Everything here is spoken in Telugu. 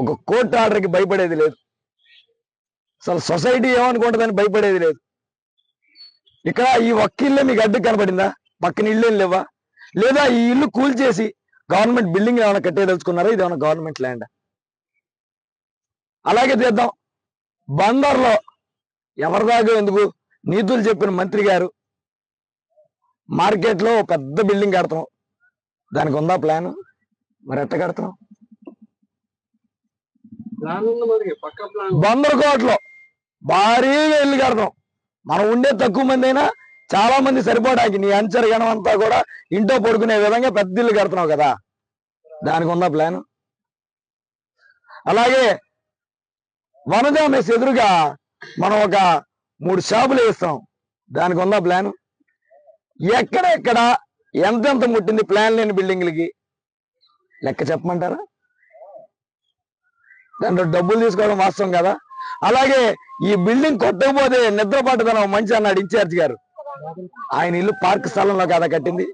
ఒక కోర్టు ఆర్డర్కి భయపడేది లేదు. అసలు సొసైటీ ఏమనుకుంటుందని భయపడేది లేదు. ఇక్కడ ఈ ఒక్క ఇల్లే మీకు అడ్డు కనబడిందా? పక్కన ఇల్లేం లేవా? లేదా ఈ ఇల్లు కూల్చేసి గవర్నమెంట్ బిల్డింగ్ ఏమైనా కట్టేదలుచుకున్నారా? ఇది ఏమైనా గవర్నమెంట్ ల్యాండ్? అలాగే తీద్దాం. బందర్లో ఎవరిదాకా ఎందుకు, నీతులు చెప్పిన మంత్రి గారు మార్కెట్లో పెద్ద బిల్డింగ్ కడతాం, దానికి ఉందా ప్లాన్? మరి ఎట్ట కడతాం? బందరకోటలో భారీగా ఇల్లు కడతాం. మనం ఉండే తక్కువ మంది అయినా చాలా మంది సరిపోవడానికి నీ అంచరగణం అంతా కూడా ఇంట్లో పడుకునే విధంగా పెద్ద ఇల్లు కడుతున్నావు కదా, దానికి ఉందా ప్లాన్? అలాగే వనజా మెస్ ఎదురుగా మనం ఒక 3 షాపులు వేస్తాం, దానికి ఉందా ప్లాన్? ఎక్కడెక్కడ ఎంతెంత ముట్టింది ప్లాన్ లేని బిల్డింగ్లకి లెక్క చెప్పమంటారా? దాంట్లో డబ్బులు తీసుకోవడం వాస్తవం కదా. అలాగే ఈ బిల్డింగ్ కొట్టకపోతే నిద్ర పట్టదన మంచి అన్నాడు ఇన్ఛార్జ్ గారు. ఆయన ఇల్లు పార్క్ స్థలంలో కదా కట్టింది.